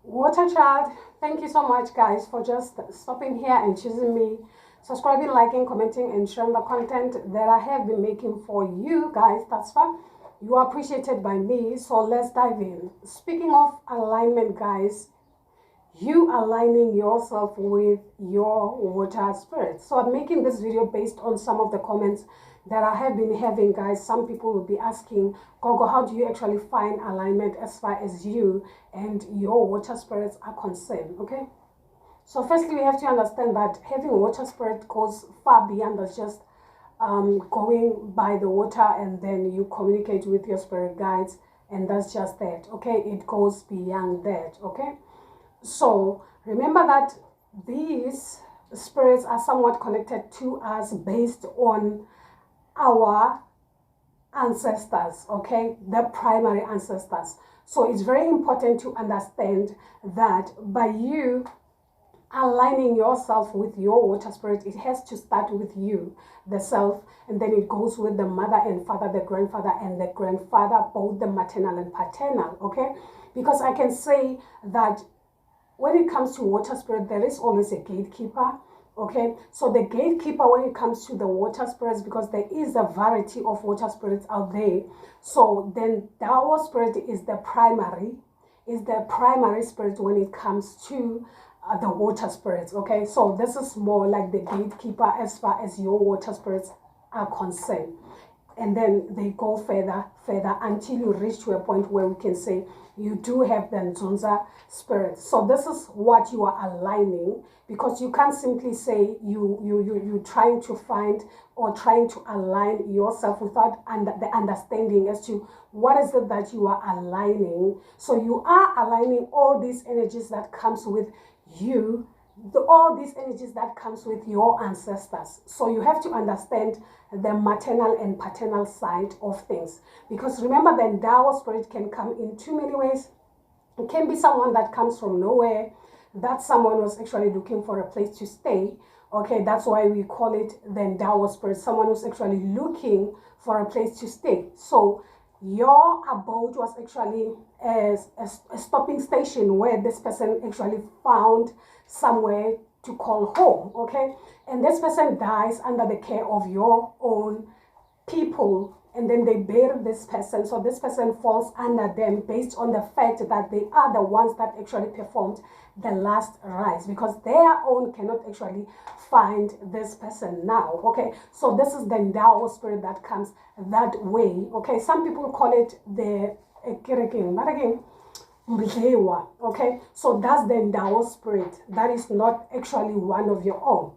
Water child, thank you so much, guys, for just stopping here and choosing me, subscribing, liking, commenting, and sharing the content that I have been making for you guys. That's far. You are appreciated by me, so let's dive in. Speaking of alignment, guys, you aligning yourself with your water spirit. So I'm making this video based on some of the comments that I have been having, guys. Some people will be asking, Gogo, how do you actually find alignment as far as you and your water spirits are concerned? Okay, so firstly, we have to understand that having a water spirit goes far beyond us just going by the water and then you communicate with your spirit guides, and that's just that. Okay, it goes beyond that. Okay, so remember that these spirits are somewhat connected to us based on our ancestors, okay, the primary ancestors. So it's very important to understand that by you aligning yourself with your water spirit, it has to start with you, the self, and then it goes with the mother and father, the grandfather and the grandfather, both the maternal and paternal. Okay, because I can say that when it comes to water spirit, there is always a gatekeeper. Okay, so the gatekeeper when it comes to the water spirits, because there is a variety of water spirits out there, so then ndau spirit is the primary spirit when it comes to the water spirits. Okay, so this is more like the gatekeeper as far as your water spirits are concerned, and then they go further until you reach to a point where we can say you do have the nzunza spirit. So this is what you are aligning, because you can't simply say you trying to find or trying to align yourself without the understanding as to what is it that you are aligning. So you are aligning all these energies that comes with you, all these energies that comes with your ancestors. So you have to understand the maternal and paternal side of things, because remember, the ndau spirit can come in too many ways. It can be someone that comes from nowhere, that someone was actually looking for a place to stay. Okay, that's why we call it the ndau spirit, someone who's actually looking for a place to stay. So your abode was actually a stopping station where this person actually found somewhere to call home. Okay, and this person dies under the care of your own people, and then they bury this person. So this person falls under them based on the fact that they are the ones that actually performed the last rites, because their own cannot actually find this person now. Okay, so this is the ndau spirit that comes that way. Okay, some people call it the okay, so that's the ndau spirit. That is not actually one of your own.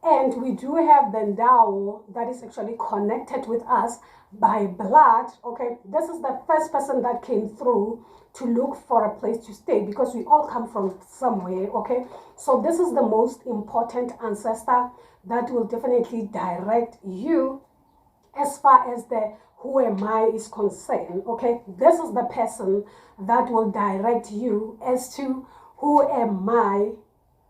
And we do have the ndau that is actually connected with us by blood. Okay, this is the first person that came through to look for a place to stay, because we all come from somewhere. Okay, so this is the most important ancestor that will definitely direct you as far as the who am I is concerned. Okay, this is the person that will direct you as to who am I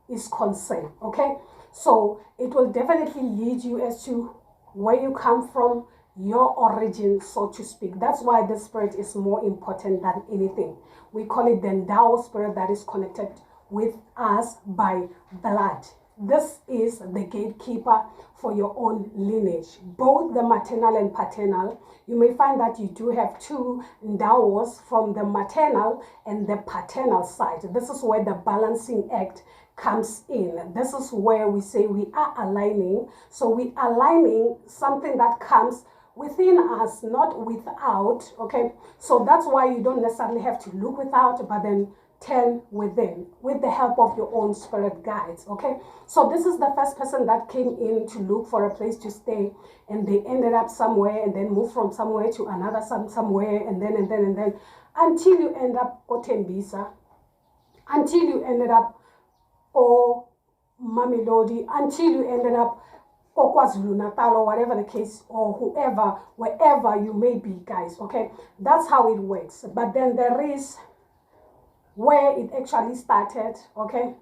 is concerned. Okay, so it will definitely lead you as to where you come from, your origin, so to speak. That's why the spirit is more important than anything. We call it the ndau spirit that is connected with us by blood. This is the gatekeeper for your own lineage, both the maternal and paternal. You may find that you do have two ndau's from the maternal and the paternal side. This is where the balancing act comes in. This is where we say we are aligning. So we aligning something that comes within us, not without. Okay, so that's why you don't necessarily have to look without, but then turn within with the help of your own spirit guides. Okay, so this is the first person that came in to look for a place to stay, and they ended up somewhere and then moved from somewhere to another somewhere, and then until you end up Otembisa, until you ended up or Mamelodi, until you ended up or KwaZulu-Natal, or whatever the case, or whoever, wherever you may be, guys. Okay, that's how it works. But then there is where it actually started. Okay,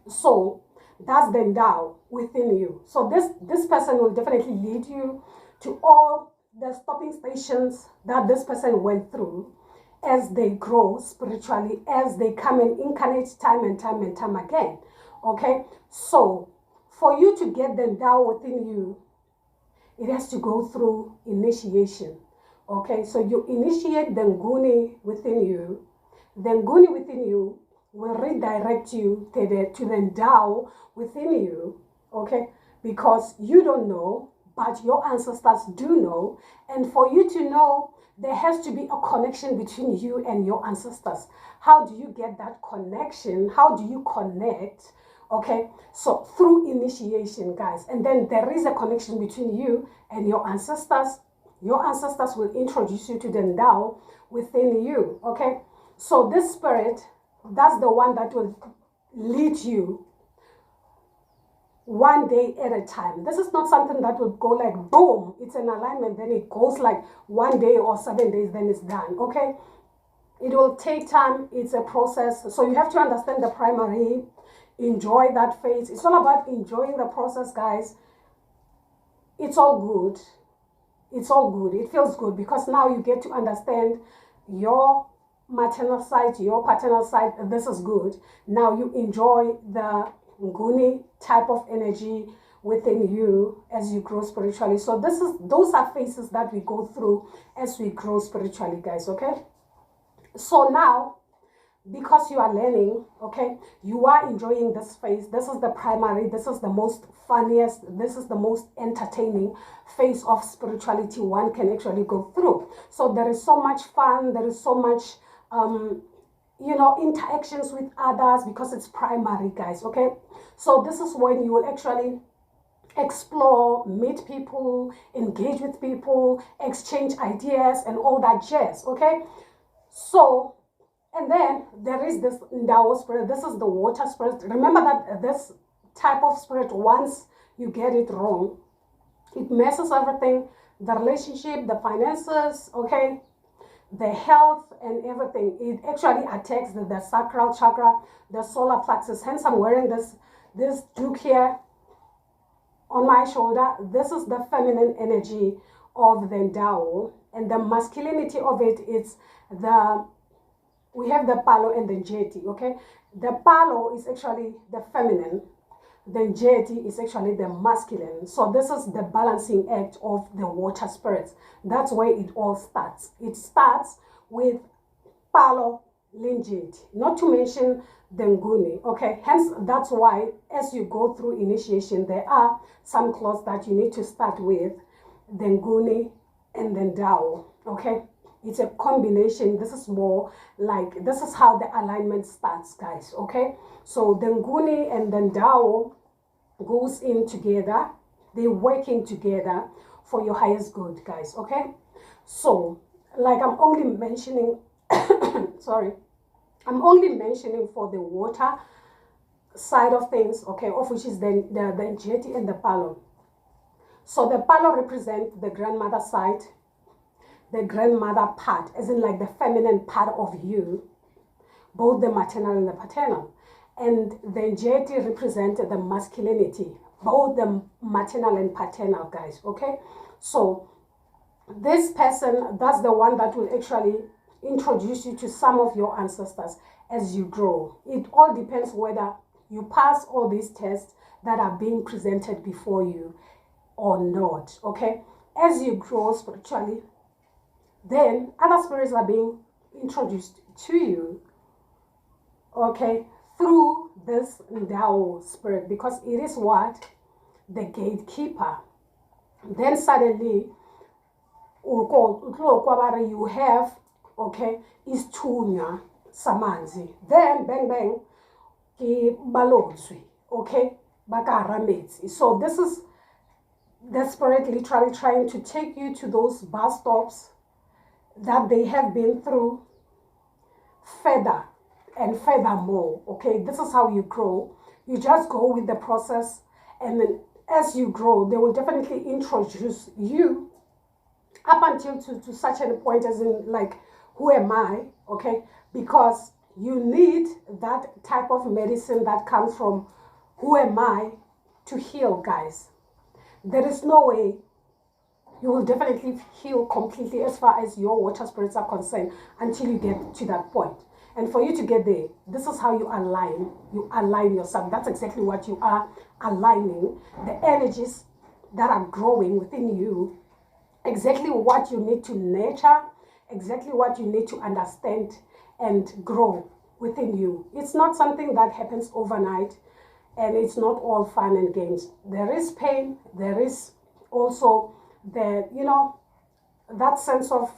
so that's the ndau within you. So this person will definitely lead you to all the stopping stations that this person went through, as they grow spiritually, as they come and incarnate time and time and time again. Okay, so for you to get the ndau within you, it has to go through initiation. Okay, so you initiate the nguni within you. The nguni within you will redirect you to the ndau within you. Okay, because you don't know, but your ancestors do know. And for you to know, there has to be a connection between you and your ancestors. How do you get that connection? How do you connect? Okay, so through initiation, guys. And then there is a connection between you and your ancestors. Your ancestors will introduce you to the ndau within you. Okay, so this spirit, that's the one that will lead you one day at a time. This is not something that will go like boom, it's an alignment, then it goes like 1 day or 7 days, then it's done. Okay, it will take time. It's a process. So you have to understand the primary, enjoy that phase. It's all about enjoying the process, guys. It's all good. It's all good. It feels good because now you get to understand your maternal side, your paternal side. This is good. Now you enjoy the nguni type of energy within you as you grow spiritually. So those are phases that we go through as we grow spiritually, guys. Okay, so now, because you are learning, okay, you are enjoying this phase. This is the primary, this is the most funniest, this is the most entertaining phase of spirituality one can actually go through. So there is so much fun, there is so much interactions with others because it's primary, guys. Okay, so this is when you will actually explore, meet people, engage with people, exchange ideas and all that jazz. Okay, so and then there is this ndau spirit. This is the water spirit. Remember that this type of spirit, once you get it wrong, it messes everything, the relationship, the finances, okay, the health and everything. It actually attacks the sacral chakra, the solar plexus. Hence I'm wearing this duke here on my shoulder. This is the feminine energy of the ndau, and the masculinity of it is we have the palo and the njeti. Okay, the palo is actually the feminine, the njeti is actually the masculine. So this is the balancing act of the water spirits. That's where it all starts. It starts with palo linjeti, not to mention the nguni. Okay, hence that's why as you go through initiation, there are some clothes that you need to start with, the nguni and the ndau. Okay, it's a combination. This is more like, this is how the alignment starts, guys. Okay, so the nguni and the ndau goes in together. They're working together for your highest good, guys. Okay, so like I'm only mentioning sorry, I'm only mentioning for the water side of things, okay, of which is the njeti and the palo. So the palo represents the grandmother side, the grandmother part, as in like the feminine part of you, both the maternal and the paternal. And the njeti represent the masculinity, both the maternal and paternal, guys. Okay, so this person, that's the one that will actually introduce you to some of your ancestors as you grow. It all depends whether you pass all these tests that are being presented before you or not. Okay, as you grow spiritually, then other spirits are being introduced to you, okay, through this ndau spirit, because it is what? The gatekeeper. Then suddenly you have, okay, is tunya samanzi. Then bang bang ki balozwi, okay, bakaramezi. So this is the spirit literally trying to take you to those bus stops that they have been through further and furthermore. Okay, this is how you grow. You just go with the process, and then as you grow, they will definitely introduce you up until to such a point as in like, who am I? Okay, because you need that type of medicine that comes from who am I to heal, guys. There is no way You will definitely heal completely as far as your water spirits are concerned until you get to that point. And for you to get there, this is how you align. You align yourself. That's exactly what you are aligning. The energies that are growing within you, exactly what you need to nurture, exactly what you need to understand and grow within you. It's not something that happens overnight, and it's not all fun and games. There is pain. There is also the, that sense of,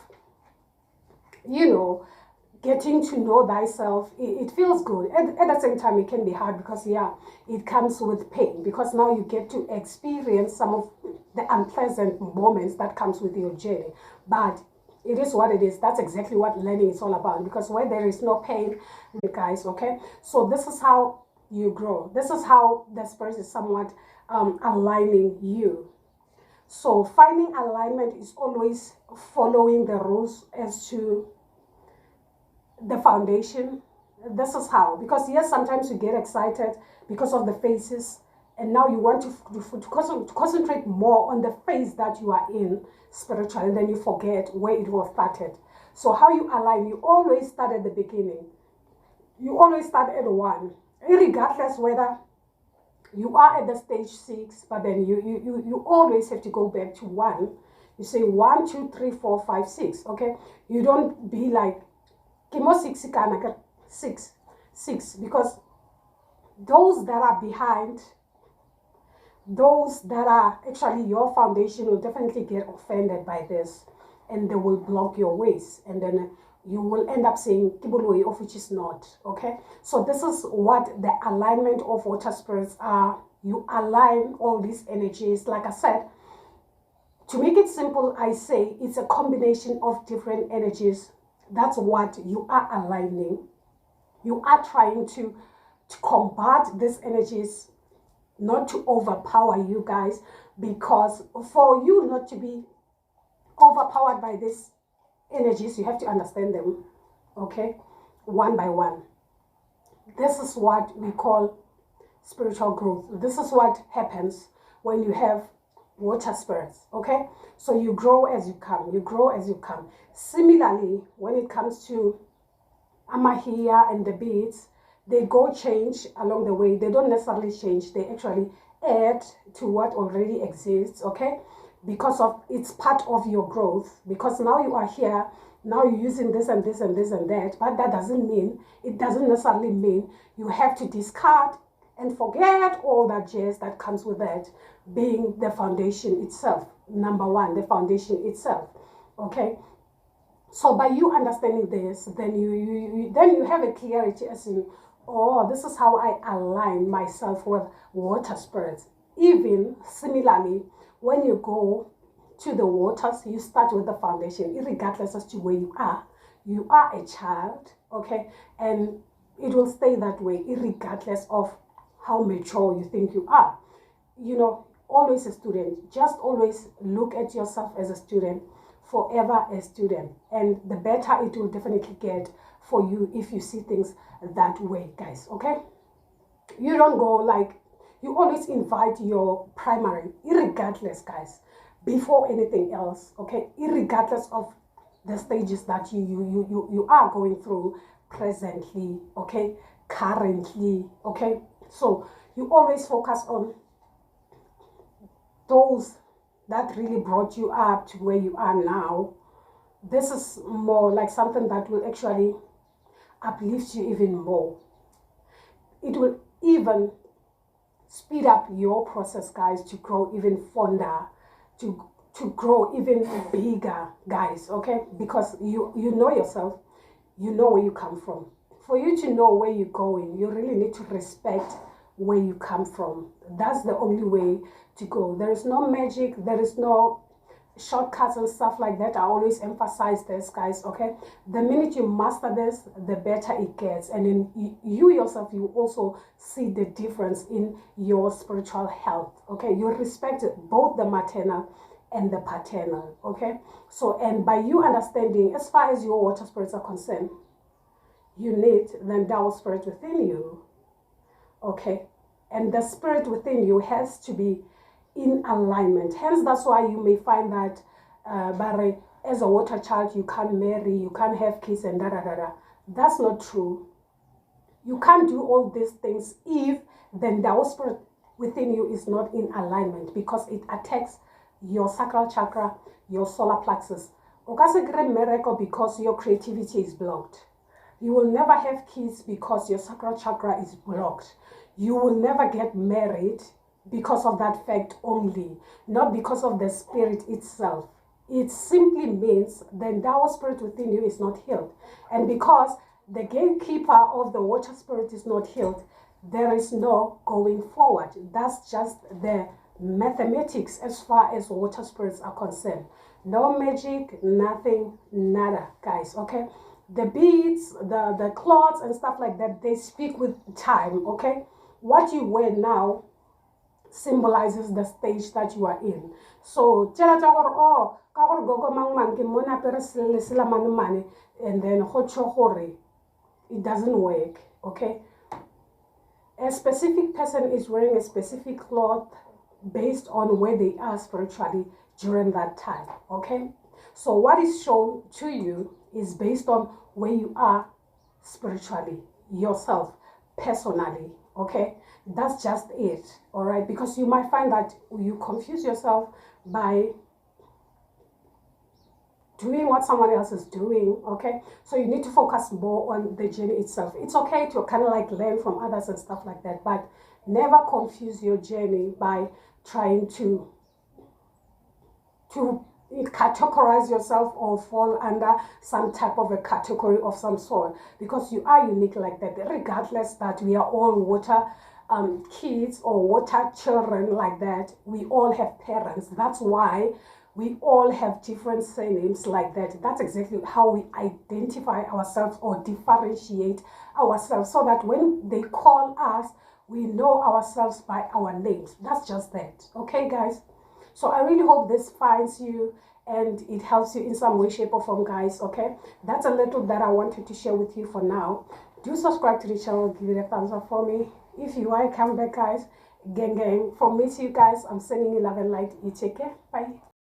getting to know thyself. It feels good. At the same time, it can be hard because, yeah, it comes with pain, because now you get to experience some of the unpleasant moments that comes with your journey. But it is what it is. That's exactly what learning is all about, because where there is no pain, guys, okay? So this is how you grow. This is how the spirit is somewhat aligning you. So finding alignment is always following the rules as to the foundation. This is how, because yes, sometimes you get excited because of the phases, and now you want to concentrate more on the phase that you are in spiritually, and then you forget where it was started. So how you align, you always start at the beginning. You always start at 1, regardless whether you are at the stage 6, but then you always have to go back to 1. You say 1, 2, 3, 4, 5, 6. Okay, you don't be like 6, because those that are behind, those that are actually your foundation, will definitely get offended by this, and they will block your ways, and then you will end up saying kibului, of which is not. Okay, so this is what the alignment of water spirits are. You align all these energies. Like I said, to make it simple, I say it's a combination of different energies. That's what you are aligning. You are trying to combat these energies, not to overpower you guys, because for you not to be overpowered by these energies, you have to understand them, okay, one by one. This is what we call spiritual growth. This is what happens when you have water spirits, okay? So you grow as you come. You grow as you come. Similarly, when it comes to Amahia and the beads, they go change along the way. They don't necessarily change. They actually add to what already exists, okay? Because of it's part of your growth. Because now you are here, now you're using this and this and this and that, but that doesn't mean, it doesn't necessarily mean you have to discard and forget all that jazz that comes with that, being the foundation itself. Number one, the foundation itself, okay? So by you understanding this, then you have a clarity as in, oh, this is how I align myself with water spirits. Even similarly, when you go to the waters, you start with the foundation, regardless as to where you are. You are a child, okay? And it will stay that way, regardless of how mature you think you are. You know, always a student. Just always look at yourself as a student, forever a student. And the better it will definitely get for you if you see things that way, guys, okay? You don't go like, you always invite your primary, regardless, guys, before anything else, okay? Regardless of the stages that you are going through presently, okay? Currently, okay? So you always focus on those that really brought you up to where you are now. This is more like something that will actually uplift you even more. It will even speed up your process, guys, to grow even fonder, to grow even bigger, guys, okay? Because you know yourself, you know where you come from. For you to know where you're going, you really need to respect where you come from. That's the only way to go. There is no magic, there is no shortcuts and stuff like that. I always emphasize this, guys, okay? The minute you master this, the better it gets. And then you yourself, you also see the difference in your spiritual health, okay? You respect both the maternal and the paternal, okay? So, and by you understanding, as far as your water spirits are concerned, you need the ndau spirit within you, okay? And the spirit within you has to be in alignment. Hence, that's why you may find that but as a water child, you can't marry, you can't have kids, and da da da da. That's not true. You can't do all these things if the ndau spirit within you is not in alignment, because it attacks your sacral chakra, your solar plexus. Because your creativity is blocked. You will never have kids because your sacral chakra is blocked. You will never get married because of that fact only, not because of the spirit itself. It simply means the ndau spirit within you is not healed. And because the gatekeeper of the water spirit is not healed, there is no going forward. That's just the mathematics as far as water spirits are concerned. No magic, nothing, nada, guys, okay? The beads, the cloths and stuff like that, they speak with time, okay? What you wear now symbolizes the stage that you are in. So, and then it doesn't work, okay? A specific person is wearing a specific cloth based on where they are spiritually during that time, okay? So what is shown to you is based on where you are spiritually, yourself, personally, okay? That's just it, all right? Because you might find that you confuse yourself by doing what someone else is doing, okay? So you need to focus more on the journey itself. It's okay to kind of like learn from others and stuff like that, but never confuse your journey by trying to categorize yourself or fall under some type of a category of some sort, because you are unique like that, regardless that we are all water kids or water children like that. We all have parents. That's why we all have different surnames like that. That's exactly how we identify ourselves or differentiate ourselves, so that when they call us, we know ourselves by our names. That's just that, okay, guys? So I really hope this finds you and it helps you in some way, shape, or form, guys, okay? That's a little that I wanted to share with you for now. Do subscribe to the channel, give it a thumbs up for me. If you want to come back, guys, gang, from me to you guys, I'm sending you love and light. You take care. Bye.